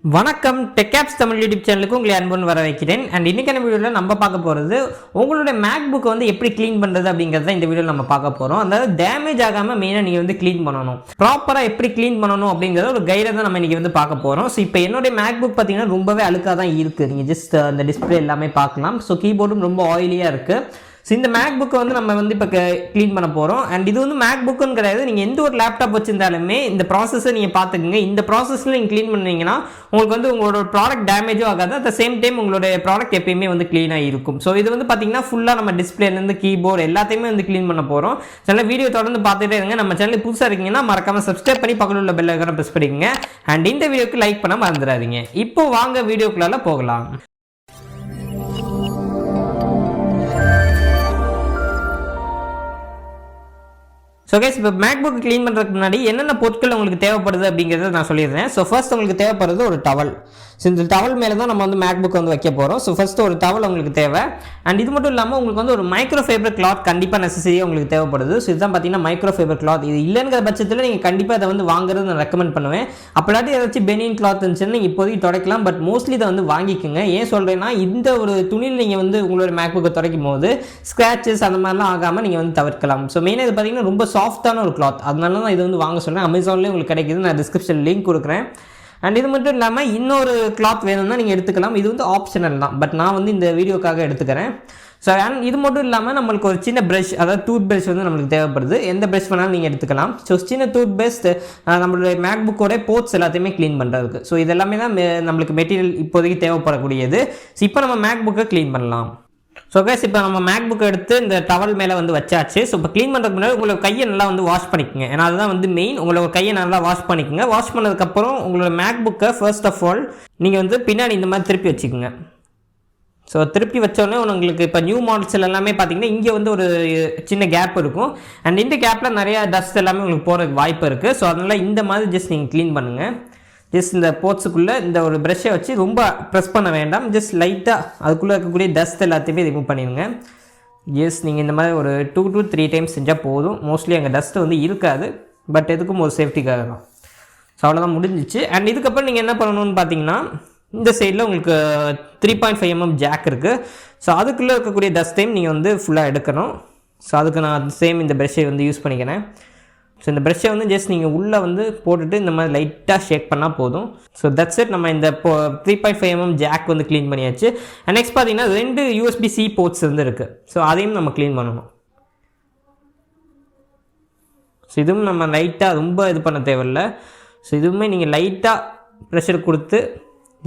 வணக்கம் TechApps Tamil YouTube சேனலுக்கு உங்களை அன்புடன் வரவேற்கிறேன். அண்ட் இன்னைக்கான வீடியோவில் நம்ம பார்க்க போகிறது உங்களுடைய MacBook வந்து எப்படி க்ளீன் பண்ணுறது அப்படிங்கிறத இந்த வீடியோவில் நம்ம பார்க்க போகிறோம். அதாவது டேமேஜ் ஆகாமல் மெயினாக நீங்கள் வந்து க்ளீன் பண்ணணும், ப்ராப்பராக எப்படி க்ளீன் பண்ணணும் அப்படிங்கிறத ஒரு கைடை தான் நம்ம இன்றைக்கி வந்து பார்க்க போகிறோம். ஸோ இப்போ என்னுடைய MacBook பார்த்தீங்கன்னா ரொம்பவே அழுக்காக தான் இருக்குது. நீங்கள் ஜஸ்ட் அந்த டிஸ்பிளே எல்லாமே பார்க்கலாம். ஸோ கீபோர்டும் ரொம்ப ஆயிலியாக இருக்குது. ஸோ இந்த மேக்புக்கை வந்து நம்ம வந்து இப்போ க்ளீன் பண்ண போகிறோம். அண்ட் இது வந்து மேக்புக்குன்னு கிடையாது, நீங்கள் எந்த ஒரு லேப்டாப் வச்சிருந்தாலுமே இந்த ப்ராசஸை நீங்கள் பார்த்துக்குங்க. இந்த ப்ராசஸில் நீங்கள் க்ளீன் பண்ணீங்கன்னா உங்களுக்கு வந்து உங்களோட ப்ராடக்ட் டேமேஜும் ஆகாது. அட் த சேம் டைம் உங்களுடைய ப்ராடக்ட் எப்பயுமே வந்து க்ளீனாக இருக்கும். ஸோ இது வந்து பார்த்தீங்கன்னா ஃபுல்லாக நம்ம டிஸ்பிளேலேருந்து கீபோர்டு எல்லாத்தையுமே வந்து க்ளீன் பண்ண போகிறோம். சில வீடியோ தொடர்ந்து பார்த்துட்டே இருங்க. நம்ம சேனல் புதுசாக இருக்கீங்கன்னா மறக்காமல் சப்ஸ்கிரைப் பண்ணி பக்கத்தில் உள்ள பெல் ஐகானை ப்ரெஸ் பண்ணிக்கங்க. அண்ட் இந்த வீடியோக்கு லைக் பண்ண மறந்துடாதீங்க. இப்போ வாங்க வீடியோக்குள்ளால போகலாம். ஸோ கைஸ், இப்போ மேக்புக் க்ளீன் பண்ணுறதுக்கு முன்னாடி என்னென்ன பொருட்கள் உங்களுக்கு தேவைப்படுது அப்படிங்கிறத நான் சொல்லிடுறேன். ஸோ ஃபர்ஸ்ட் உங்களுக்கு தேவைப்படுறது ஒரு டவல். ஸோ இந்த டவல் மேலே தான் நம்ம வந்து மேக்புக் வந்து வைக்க போகிறோம். ஸோ ஃபர்ஸ்ட் ஒரு டவல் உங்களுக்கு தேவை. அண்ட் இது மட்டும் இல்லாமல் உங்களுக்கு வந்து ஒரு மைக்ரோஃபைபர் கிளாத் கண்டிப்பாக நெசசரியாக உங்களுக்கு தேவைப்படுது. ஸோ இதுதான் பார்த்தீங்கன்னா மைக்ரோஃபைபர் கிளாத். இது இல்லைங்கிற பட்சத்தில் நீங்கள் கண்டிப்பாக அதை வந்து வாங்குறது நான் ரெக்கமெண்ட் பண்ணுவேன். அப்படிலாட்டி ஏதாச்சும் பெனியன் கிளாத் இருந்துச்சுன்னா நீங்கள் இப்போதைக்கு துடைக்கலாம். பட் மோஸ்ட்லி இதை வந்து வாங்கிக்கோங்க. ஏன் சொல்கிறேன்னா, இந்த ஒரு துணியில் நீங்கள் வந்து உங்களோட மேக்புக்கை துடைக்கும் போது ஸ்க்ராச்சஸ் அந்த மாதிரிலாம் ஆகாமல் நீங்கள் வந்து தவிர்க்கலாம். ஸோ மெயினாக இது பார்த்தீங்கன்னா ரொம்ப சாஃப்டான ஒரு கிளாத். அதனால தான் இது வந்து வாங்க சொன்னேன். அமேசான்லேயே உங்களுக்கு கிடைக்கிது. நான் டிஸ்கிரிப்ஷன் லிங்க் கொடுக்குறேன். அண்ட் இது மட்டும் இல்லாமல் இன்னொரு கிளாத் வேணும்னா நீங்கள் எடுத்துக்கலாம். இது வந்து ஆப்ஷனல் தான், பட் நான் வந்து இந்த வீடியோக்காக எடுத்துக்கிறேன். ஸோ அண்ட் இது மட்டும் இல்லாமல் நம்மளுக்கு ஒரு சின்ன ப்ரஷ், அதாவது டூத் ப்ரஷ் வந்து நம்மளுக்கு தேவைப்படுது. எந்த ப்ரஷ் வேணாலும் நீங்கள் எடுத்துக்கலாம். ஸோ சின்ன டூத் ப்ரஷ் நம்மளுடைய மேக்புக்கோட போர்ட்ஸ் எல்லாத்தையுமே க்ளீன் பண்ணுறதுக்கு. ஸோ இதெல்லாமே தான் நம்மளுக்கு மெட்டீரியல் இப்போதைக்கு தேவைப்படக்கூடியது. ஸோ இப்போ நம்ம மேக்புக்கை க்ளீன் பண்ணலாம். ஸோ கைஸ், இப்போ நம்ம மேக்புக் எடுத்து இந்த டவல் மேலே வந்து வச்சாச்சு. ஸோ இப்போ க்ளீன் பண்ணுறதுக்கு முன்னாடி உங்களோட கையை நல்லா வந்து வாஷ் பண்ணிக்கோங்க. ஏன்னா அதுதான் வந்து மெயின். உங்களோட கையை நல்லா வாஷ் பண்ணிக்கோங்க. வாஷ் பண்ணதுக்கப்புறம் உங்களோட மேக்புக்கை ஃபர்ஸ்ட் ஆஃப் ஆல் நீங்கள் வந்து பின்னாடி இந்த மாதிரி திருப்பி வச்சுக்கோங்க. ஸோ திருப்பி வச்சோடனே உங்களுக்கு இப்போ நியூ மாடல்ஸில் எல்லாமே பார்த்தீங்கன்னா இங்கே வந்து ஒரு சின்ன கேப் இருக்கும். அண்ட் இந்த கேப்பில் நிறையா டஸ்ட் எல்லாமே உங்களுக்கு போகிறதுக்கு வாய்ப்பு இருக்குது. ஸோ அதனால் இந்த மாதிரி ஜஸ்ட் நீங்கள் க்ளீன் பண்ணுங்கள். ஜஸ்ட் இந்த போர்ட்ஸுக்குள்ளே இந்த ஒரு ப்ரெஷ்ஷை வச்சு ரொம்ப ப்ரெஸ் பண்ண வேண்டாம். ஜஸ்ட் லைட்டாக அதுக்குள்ளே இருக்கக்கூடிய டஸ்ட் எல்லாத்தையுமே ரிமூவ் பண்ணிடுங்க. ஜஸ்ட் நீங்கள் இந்த மாதிரி ஒரு 2 to 3 டைம்ஸ் செஞ்சால் போதும். மோஸ்ட்லி அங்கே டஸ்ட்டு வந்து இருக்காது, பட் எதுக்கும் ஒரு சேஃப்டிக்காக தான். ஸோ அவ்வளோதான், முடிஞ்சிச்சு. அண்ட் இதுக்கப்புறம் நீங்கள் என்ன பண்ணணும்னு பார்த்தீங்கன்னா, இந்த சைடில் உங்களுக்கு 3.5 mm ஜாக் இருக்குது. ஸோ அதுக்குள்ளே இருக்கக்கூடிய டஸ்ட்டையும் நீங்கள் வந்து ஃபுல்லாக எடுக்கணும். ஸோ அதுக்கு நான் சேம் இந்த ப்ரெஷ்ஷை வந்து யூஸ் பண்ணிக்கிறேன். ஸோ இந்த ப்ரெஷ்ஷை வந்து ஜஸ்ட் நீங்கள் உள்ளே வந்து போட்டுட்டு இந்த மாதிரி லைட்டாக ஷேக் பண்ணால் போதும். So that's it. நம்ம இந்த 3.5 mm ஜாக் வந்து க்ளீன் பண்ணியாச்சு. அண்ட் நெக்ஸ்ட் பார்த்தீங்கன்னா 2 USB-C போர்ட்ஸ் வந்து இருக்குது. ஸோ அதையும் நம்ம க்ளீன் பண்ணணும். ஸோ இதுவும் நம்ம லைட்டாக ரொம்ப இது பண்ண தேவையில்லை. ஸோ இதுவுமே நீங்கள் லைட்டாக ப்ரெஷர் கொடுத்து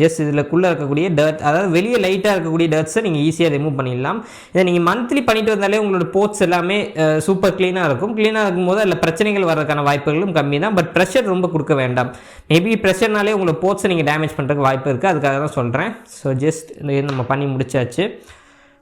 ஜஸ்ட் இதுக்குள்ளே இருக்கக்கூடிய டர்ட், அதாவது வெளியே லைட்டாக இருக்கக்கூடிய டர்ட்ஸை நீங்கள் ஈஸியாக ரிமூவ் பண்ணிடலாம். இதை நீங்கள் மந்த்லி பண்ணிட்டு வந்தாலே உங்களோட போர்ட்ஸ் எல்லாமே சூப்பர் க்ளீனாக இருக்கும். க்ளீனாக இருக்கும்போது அதில் பிரச்சனைகள் வர்றதுக்கான வாய்ப்புகளும் கம்மி தான். பட் ப்ரெஷர் ரொம்ப கொடுக்க வேண்டாம். மேபி ப்ரெஷர்னாலே உங்களோட போர்ட்ஸை நீங்கள் டேமேஜ் பண்ணுறதுக்கு வாய்ப்பு இருக்குது. அதுக்காக தான் சொல்கிறேன். ஸோ ஜஸ்ட் இது நம்ம பண்ணி முடிச்சாச்சு.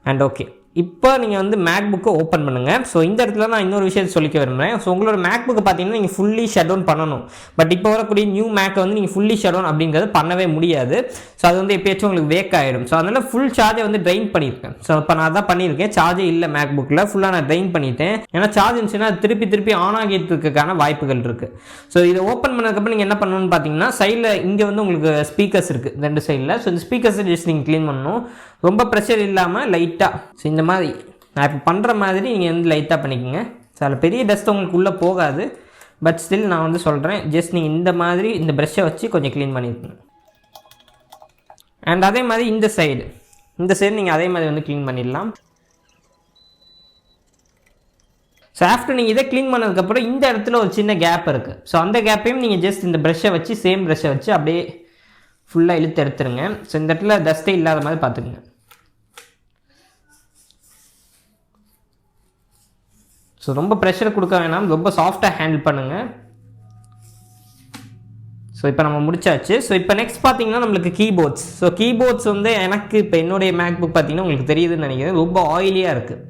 அண்ட் ஓகே, இப்போ நீங்கள் வந்து மேக்புக்கை ஓப்பன் பண்ணுங்கள். ஸோ இந்த இடத்துல நான் இன்னொரு விஷயத்தை சொல்லிக்க விரும்புகிறேன். ஸோ உங்களோட மேக்புக்கை பார்த்தீங்கன்னா நீங்கள் ஃபுல்லி ஷட் டவுன் பண்ணணும். பட் இப்போ வரக்கூடிய நியூ மேக்கை வந்து நீங்கள் ஃபுல்லி ஷட் டவுன் அப்படிங்கிறது பண்ணவே முடியாது. ஸோ அது வந்து எப்பயாச்சும் உங்களுக்கு வேக் ஆகிடும். ஸோ அதனால் ஃபுல் சார்ஜை வந்து ட்ரைன் பண்ணியிருக்கேன். ஸோ இப்போ நான் தான் பண்ணியிருக்கேன். சார்ஜே இல்லை மேக்புக்கில், ஃபுல்லாக நான் ட்ரைன் பண்ணிட்டேன். ஏன்னா சார்ஜ் இருந்துச்சுன்னா அது திருப்பி ஆன் ஆகிட்டு இருக்கான வாய்ப்புகள் இருக்குது. ஸோ இதை ஓப்பன் பண்ணதுக்கப்புறம் நீங்கள் என்ன பண்ணணும்னு பார்த்தீங்கன்னா, சைடில் இங்கே வந்து உங்களுக்கு ஸ்பீக்கர்ஸ் இருக்குது 2 சைடில். ஸோ இந்த ஸ்பீக்கர்ஸை ஜஸ்ட் நீங்கள் க்ளீன் பண்ணணும். ரொம்ப ப்ரெஷர் இல்லாமல் லைட்டாக. ஸோ இந்த மாதிரி நான் இப்போ பண்ணுற மாதிரி நீங்கள் வந்து லைட்டாக பண்ணிக்கோங்க. ஸோ அதில் பெரிய டஸ்ட் உங்களுக்கு உள்ளே போகாது. பட் ஸ்டில் நான் வந்து சொல்கிறேன், ஜஸ்ட் நீங்கள் இந்த மாதிரி இந்த ப்ரெஷ்ஷை வச்சு கொஞ்சம் க்ளீன் பண்ணியிருக்கணும். அண்ட் அதே மாதிரி இந்த சைடு நீங்கள் அதே மாதிரி வந்து க்ளீன் பண்ணிடலாம். ஸோ ஆஃப்டர் நீங்கள் இதை க்ளீன் பண்ணதுக்கப்புறம் இந்த இடத்துல ஒரு சின்ன கேப் இருக்குது. ஸோ அந்த கேப்பையும் நீங்கள் ஜஸ்ட் இந்த ப்ரெஷ்ஷை வச்சு சேம் ப்ரெஷ்ஷை வச்சு அப்படியே ஃபுல்லாக இழுத்து எடுத்துருங்க. ஸோ இந்த இடத்துல டஸ்ட்டே இல்லாத மாதிரி பார்த்துக்குங்க. ஸோ ரொம்ப ப்ரெஷர் கொடுக்க வேணாம், ரொம்ப சாஃப்டாக ஹேண்டில் பண்ணுங்கள். ஸோ இப்போ நம்ம முடிச்சாச்சு. ஸோ இப்போ நெக்ஸ்ட் பார்த்தீங்கன்னா நம்மளுக்கு கீபோர்ட்ஸ். ஸோ கீபோர்ட்ஸ் வந்து எனக்கு இப்போ என்னுடைய மேக்புக் பார்த்தீங்கன்னா உங்களுக்கு தெரியுதுன்னு நினைக்கிறேன், ரொம்ப ஆயிலியாக இருக்குது.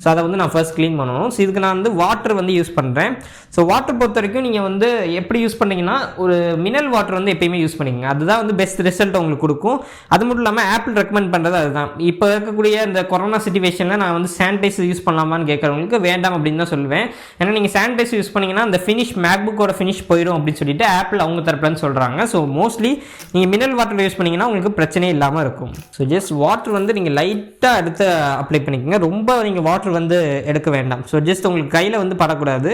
ஸோ அதை வந்து நான் ஃபர்ஸ்ட் க்ளீன் பண்ணணும். ஸோ இதுக்கு நான் வந்து வாட்டர் வந்து யூஸ் பண்ணுறேன். ஸோ வாட்டர் பொறுத்த வரைக்கும் நீங்கள் வந்து எப்படி யூஸ் பண்ணிங்கன்னா ஒரு மினரல் வாட்டர் வந்து எப்பயுமே யூஸ் பண்ணிக்கங்க. அதுதான் வந்து பெஸ்ட் ரிசல்ட் உங்களுக்கு கொடுக்கும். அது மட்டும் இல்லாமல் ஆப்பிள் ரெக்கமெண்ட் பண்ணுறது அதுதான். இப்போ இருக்கக்கூடிய இந்த கொரோனா சிச்சுவேஷனில் நான் வந்து சானிடைசர் யூஸ் பண்ணலாமான்னு கேட்குறவங்களுக்கு வேண்டாம் அப்படின்னு தான் சொல்லுவேன். ஏன்னா நீங்கள் சானிடைசர் யூஸ் பண்ணிங்கன்னா அந்த ஃபினிஷ் மேக்புக்கோட ஃபினிஷ் போயிடும் அப்படின்னு சொல்லிட்டு ஆப்பிள் அவங்க தரப்புலன்னு சொல்கிறாங்க. ஸோ மோஸ்ட்லி நீங்கள் மினரல் வாட்டர் யூஸ் பண்ணிங்கன்னா உங்களுக்கு பிரச்சனையே இல்லாமல் இருக்கும். ஸோ ஜஸ்ட் வாட்டர் வந்து நீங்கள் லைட்டாக எடுத்து அப்ளை பண்ணிக்கோங்க. ரொம்ப நீங்கள் வாட்டர் வந்து எடுக்க வேண்டாம். ஸோ ஜஸ்ட் உங்களுக்கு கையில் வந்து படக்கூடாது.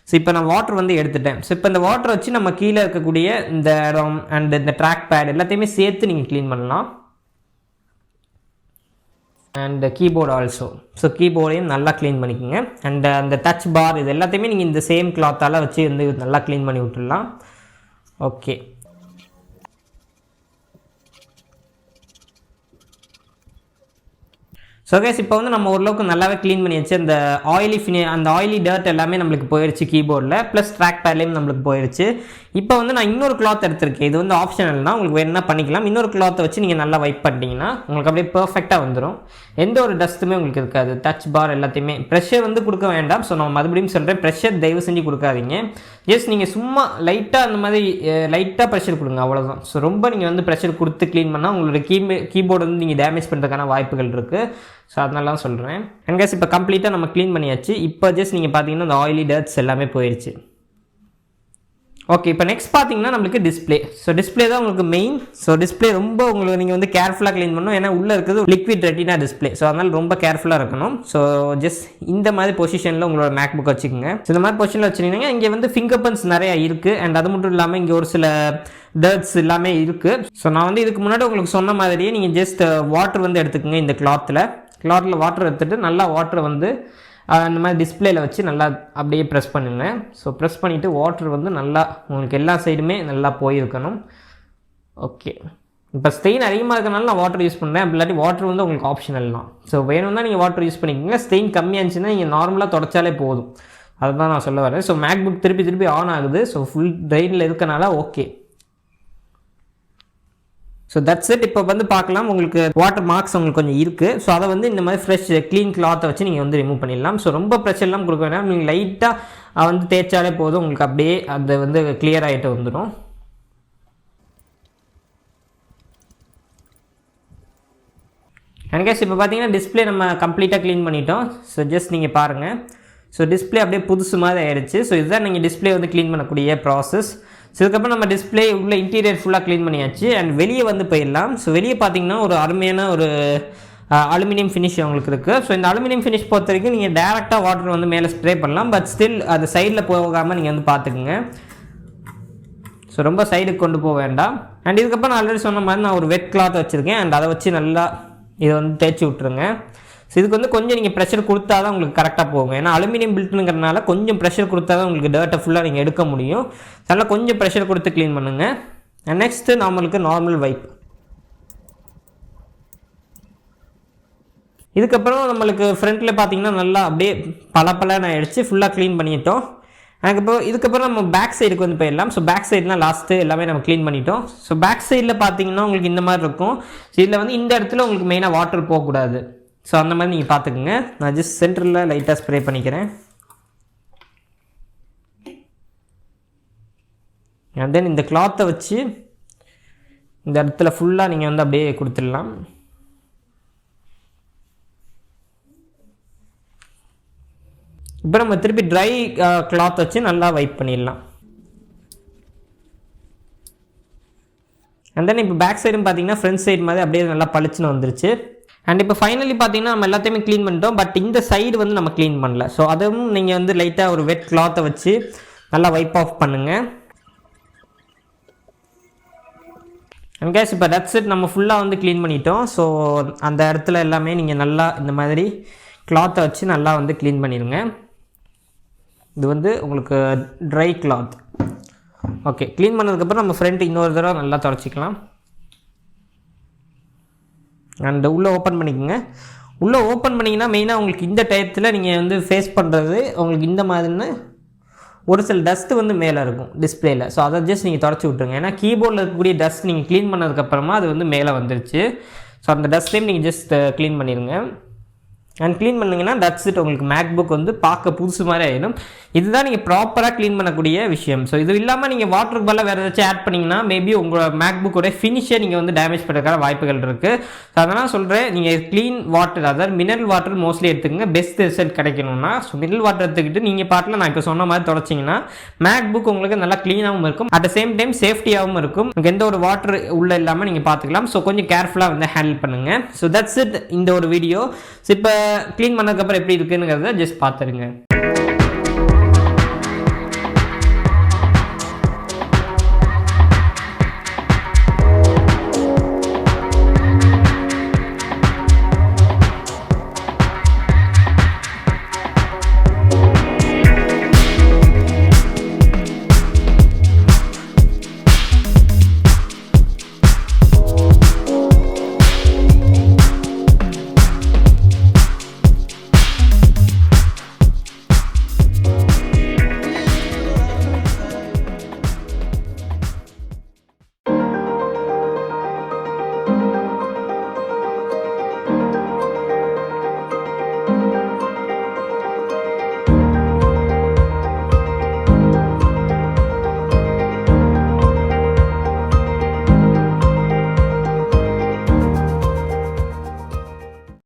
ஸோ இப்போ நான் வாட்டர் வந்து எடுத்துட்டேன். ஸோ இப்போ இந்த வாட்டரை வச்சு நம்ம கீழே இருக்கக்கூடிய இந்த இடம் அண்ட் இந்த ட்ராக் பேட் எல்லாத்தையுமே சேர்த்து நீங்கள் க்ளீன் பண்ணலாம். And keyboard also. ஸோ கீபோர்டையும் நல்லா க்ளீன் பண்ணிக்கோங்க. அண்ட் அந்த டச் பார் இது எல்லாத்தையுமே நீங்கள் இந்த சேம் கிளாத்தால் வச்சு வந்து நல்லா க்ளீன் பண்ணி விட்டுடலாம். ஓகே. ஸோ கைஸ் இப்போ வந்து நம்ம ஓரளவுக்கு நல்லாவே க்ளீன் பண்ணியாச்சு. அந்த ஆயிலி டர்ட் எல்லாமே நம்மளுக்கு போயிடுச்சு கீபோர்டில், ப்ளஸ் ட்ராக் பேட்லேயும் நம்மளுக்கு போயிடுச்சு. இப்போ வந்து நான் இன்னொரு கிளாத் எடுத்திருக்கேன். இது வந்து ஆப்ஷனல் தான், உங்களுக்கு வேணும்னா பண்ணிக்கலாம். இன்னொரு கிளாத்தை வச்சு நீங்கள் நல்லா வைப் பண்ணிட்டீங்கன்னா உங்களுக்கு அப்படியே பர்ஃபெக்டாக வந்துடும். எந்த ஒரு டஸ்ட்டுமே உங்களுக்கு இருக்காது. டச் பார் எல்லாத்தையுமே ப்ரெஷர் வந்து கொடுக்க வேண்டாம். ஸோ நான் மறுபடியும் சொல்கிறேன், ப்ரெஷர் தயவு செஞ்சு கொடுக்காதீங்க. ஜஸ்ட் நீங்கள் சும்மா லைட்டாக அந்த மாதிரி லைட்டாக ப்ரெஷர் கொடுங்க, அவ்வளோதான். ஸோ ரொம்ப நீங்கள் வந்து ப்ரெஷர் கொடுத்து க்ளீன் பண்ணால் உங்களோட கீபோர்டு வந்து நீங்கள் டேமேஜ் பண்ணுறதுக்கான வாய்ப்புகள் இருக்குது. ஸோ அதனால தான் சொல்கிறேன். அண்ட் கைஸ் இப்போ கம்ப்ளீட்டாக நம்ம க்ளீன் பண்ணியாச்சு. இப்போ ஜஸ்ட் நீங்கள் பார்த்தீங்கன்னா அந்த ஆயிலி டர்ட்ஸ் எல்லாமே போயிடுச்சு. ஓகே, இப்போ நெக்ஸ்ட் பார்த்தீங்கன்னா நம்மளுக்கு டிஸ்பிளே. ஸோ டிஸ்பிளே தான் உங்களுக்கு மெயின். ஸோ டிஸ்பிளே ரொம்ப உங்களுக்கு நீங்கள் வந்து கேர்ஃபுல்லாக க்ளீன் பண்ணணும். ஏன்னா உள்ளே இருக்கிறது லிக்விட் ரெட்டினா டிஸ்பிளே. ஸோ அதனால் ரொம்ப கேர்ஃபுல்லாக இருக்கணும். ஸோ ஜஸ்ட் இந்த மாதிரி பொசிஷனில் உங்களோட மேக்புக் வச்சுக்கோங்க. ஸோ இந்த மாதிரி பொசிஷனில் வச்சுருந்தீங்கன்னா இங்கே வந்து ஃபிங்கர் பிரிண்ட்ஸ் நிறையா இருக்குது. அண்ட் அது மட்டும் இல்லாமல் இங்கே ஒரு சில டர்ட்ஸ் எல்லாமே இருக்குது. ஸோ நான் வந்து இதுக்கு முன்னாடி உங்களுக்கு சொன்ன மாதிரியே நீங்கள் ஜஸ்ட் வாட்டர் வந்து எடுத்துக்கோங்க. இந்த கிளாத்தில் வாட்டர் எடுத்துகிட்டு நல்லா வாட்டரை வந்து அந்த மாதிரி டிஸ்பிளேயில் வச்சு நல்லா அப்படியே ப்ரெஸ் பண்ணுங்க. ஸோ ப்ரெஸ் பண்ணிவிட்டு வாட்டர் வந்து நல்லா உங்களுக்கு எல்லா சைடுமே நல்லா போயிருக்கணும். ஓகே, இப்போ ஸ்டெயின் அதிகமாக இருக்கனால நான் வாட்டர் யூஸ் பண்ணுறேன். அப்படி இல்லாட்டி வாட்டர் வந்து உங்களுக்கு ஆப்ஷனல் தான். ஸோ வேணும்னா நீங்கள் வாட்டர் யூஸ் பண்ணிக்கோங்க. ஸ்டெயின் கம்மியாக இருந்துச்சுன்னா நீங்கள் நார்மலாக தொடச்சாலே போதும். அதுதான் நான் சொல்ல வரேன். ஸோ மேக்புக் திருப்பி ஆன் ஆகுது. ஸோ ஃபுல் ட்ரெயினில் இருக்கனால ஓகே. So that's it. இப்போ வந்து பார்க்கலாம், உங்களுக்கு வாட்டர் மார்க்ஸ் உங்களுக்கு கொஞ்சம் இருக்குது. ஸோ அதை வந்து இந்த மாதிரி ஃப்ரெஷ் க்ளீன் கிளாத்தை வச்சு நீங்கள் வந்து ரிமூவ் பண்ணிடலாம். ஸோ ரொம்ப ப்ரெஷர்லாம் கொடுக்க வேண்டாம். நீங்கள் லைட்டாக வந்து தேய்ச்சாலே போதும், உங்களுக்கு அப்படியே அது வந்து கிளியர் ஆகிட்டு வந்துடும். அண்ட் கைஸ் இப்போ பார்த்தீங்கன்னா டிஸ்பிளே நம்ம கம்ப்ளீட்டாக க்ளீன் பண்ணிட்டோம். ஸோ ஜஸ்ட் நீங்கள் பாருங்கள். ஸோ டிஸ்பிளே அப்படியே புதுசு மாதிரி ஆயிடுச்சு. ஸோ இதுதான் நீங்கள் டிஸ்பிளே வந்து க்ளீன் பண்ணக்கூடிய ப்ராசஸ். ஸோ இதுக்கப்புறம் நம்ம டிஸ்பிளே உள்ள இன்டீரியர் ஃபுல்லாக க்ளீன் பண்ணியாச்சு. அண்ட் வெளியே வந்து போயிடலாம். ஸோ வெளியே பார்த்தீங்கன்னா ஒரு அருமையான ஒரு அலுமினியம் ஃபினிஷ் உங்களுக்கு இருக்குது. ஸோ இந்த அலுமினியம் ஃபினிஷ் பொறுத்த வரைக்கும் நீங்கள் டேரெக்டாக வாட்டர் வந்து மேலே ஸ்ப்ரே பண்ணலாம். பட் ஸ்டில் அந்த சைடில் போகாமல் நீங்கள் வந்து பார்த்துக்குங்க. ஸோ ரொம்ப சைடுக்கு கொண்டு போக வேண்டாம். அண்ட் இதுக்கப்புறம் நான் ஆல்ரெடி சொன்ன மாதிரி நான் ஒரு வெட் கிளாத் வச்சுருக்கேன். அண்ட் அதை வச்சு நல்லா இதை வந்து தேய்ச்சி விட்ருங்க. ஸோ இதுக்கு வந்து கொஞ்சம் நீங்கள் ப்ரெஷர் கொடுத்தா தான் உங்களுக்கு கரெக்டாக போகும். ஏன்னா அலுமினியம் பில்ட்டுங்கிறதுனால கொஞ்சம் ப்ரெஷர் கொடுத்தா தான் உங்களுக்கு டர்ட்டை ஃபுல்லாக நீங்கள் எடுக்க முடியும். அதனால் கொஞ்சம் ப்ரெஷர் கொடுத்து க்ளீன் பண்ணுங்கள். அண்ட் நெக்ஸ்ட்டு நம்மளுக்கு நார்மல் வைப். இதுக்கப்புறம் நம்மளுக்கு ஃப்ரண்ட்டில் பார்த்தீங்கன்னா நல்லா அப்படியே பலன்னு ஆகிடுச்சு. ஃபுல்லாக க்ளீன் பண்ணிட்டோம். இதுக்கப்புறம் நம்ம பேக் சைடுக்கு வந்து போயிடலாம். ஸோ பேக் சைட்லாம் லாஸ்ட்டு எல்லாமே நம்ம க்ளீன் பண்ணிட்டோம். ஸோ பேக் சைடில் பார்த்தீங்கன்னா உங்களுக்கு இந்த மாதிரி இருக்கும். ஸோ இதில் வந்து இந்த இடத்துல உங்களுக்கு மெயினாக வாட்டர் போகக்கூடாது. ஸோ அந்த மாதிரி நீங்கள் பார்த்துக்குங்க. நான் ஜஸ்ட் சென்டரில் லைட்டாக ஸ்ப்ரே பண்ணிக்கிறேன். அண்ட் தென் இந்த கிளாத்தை வச்சு இந்த இடத்துல ஃபுல்லாக நீங்கள் வந்து அப்படியே கொடுத்துடலாம். இப்போ நம்ம திருப்பி ட்ரை கிளாத் வச்சு நல்லா வைப் பண்ணிடலாம். அண்ட் தென் இப்போ பேக் சைடும் பார்த்தீங்கன்னா ஃப்ரண்ட் சைடு மாதிரி அப்படியே நல்லா பளிச்சுன்னு வந்துருச்சு. அண்ட் இப்போ ஃபைனலி பார்த்தீங்கன்னா நம்ம எல்லாத்தையுமே க்ளீன் பண்ணிட்டோம். பட் இந்த சைடு வந்து நம்ம க்ளீன் பண்ணல. ஸோ அதுவும் நீங்கள் வந்து லைட்டாக ஒரு வெட் கிளாத்தை வச்சு நல்லா வைப் ஆஃப் பண்ணுங்கள். அண்ட் கைஸ் இப்போ தட்ஸ் இட். நம்ம ஃபுல்லாக வந்து க்ளீன் பண்ணிட்டோம். ஸோ அந்த இடத்துல எல்லாமே நீங்கள் நல்லா இந்த மாதிரி கிளாத்தை வச்சு நல்லா வந்து க்ளீன் பண்ணிடுங்க. இது வந்து உங்களுக்கு ட்ரை கிளாத். ஓகே, க்ளீன் பண்ணதுக்கப்புறம் நம்ம ஃப்ரண்ட் இன்னொரு தடவை நல்லா தொடச்சிக்கலாம். அண்ட் உள்ளே ஓப்பன் பண்ணிக்கோங்க. உள்ளே ஓப்பன் பண்ணிங்கன்னா மெயினாக உங்களுக்கு இந்த டயத்தில் நீங்கள் வந்து ஃபேஸ் பண்ணுறது உங்களுக்கு இந்த மாதிரின்னு ஒரு சில டஸ்ட்டு வந்து மேலே இருக்கும் டிஸ்பிளேயில். ஸோ அதை ஜஸ்ட் நீங்கள் தொடச்சி விட்ருங்க. ஏன்னா கீபோர்டில் இருக்கக்கூடிய டஸ்ட் நீங்கள் க்ளீன் பண்ணதுக்கப்புறமா அது வந்து மேலே வந்துருச்சு. ஸோ அந்த டஸ்ட்டையும் நீங்கள் ஜஸ்ட் க்ளீன் பண்ணிடுங்க. அண்ட் க்ளீன் பண்ணிங்கன்னா தட்ஸ் இட். உங்களுக்கு மேக்புக் வந்து பார்க்க புதுசு மாதிரி ஆகிடும். இதுதான் நீங்கள் ப்ராப்பராக க்ளீன் பண்ணக்கூடிய விஷயம். ஸோ இது இல்லாமல் நீங்கள் வாட்டருக்கு பதிலாக வேறு ஏதாச்சும் ஆட் பண்ணிங்கன்னா மேபி உங்கள் மேக்புக்கோட ஃபினிஷை நீங்கள் வந்து டேமேஜ் பண்ணுறதுக்கான வாய்ப்புகள் இருக்குது. ஸோ அதனால் சொல்கிறேன், நீங்கள் க்ளீன் வாட்டர், அதாவது மினரல் வாட்டர் மோஸ்ட்லி எடுத்துக்கங்க. பெஸ்ட் ரிசல்ட் கிடைக்கணும்னா ஸோ மினரல் வாட்டர் எடுத்துக்கிட்டு நீங்கள் பாட்டில் நான் இப்போ சொன்ன மாதிரி தொடச்சிங்கன்னா மேக்புக் உங்களுக்கு நல்லா க்ளீனாகவும் இருக்கும், அட் த சேம் டைம் சேஃப்டியாகவும் இருக்கும். உங்களுக்கு எந்த ஒரு வாட்டர் உள்ளே இல்லாமல் நீங்கள் பார்த்துக்கலாம். ஸோ கொஞ்சம் கேர்ஃபுல்லாக வந்து ஹேண்டில் பண்ணுங்கள். ஸோ தட்ஸ் இட் இந்த ஒரு வீடியோ. ஸோ இப்போ க்ளீன் பண்ணதுக்கப்புறம் எப்படி இருக்குங்கிறத ஜஸ்ட் பார்த்துருங்க.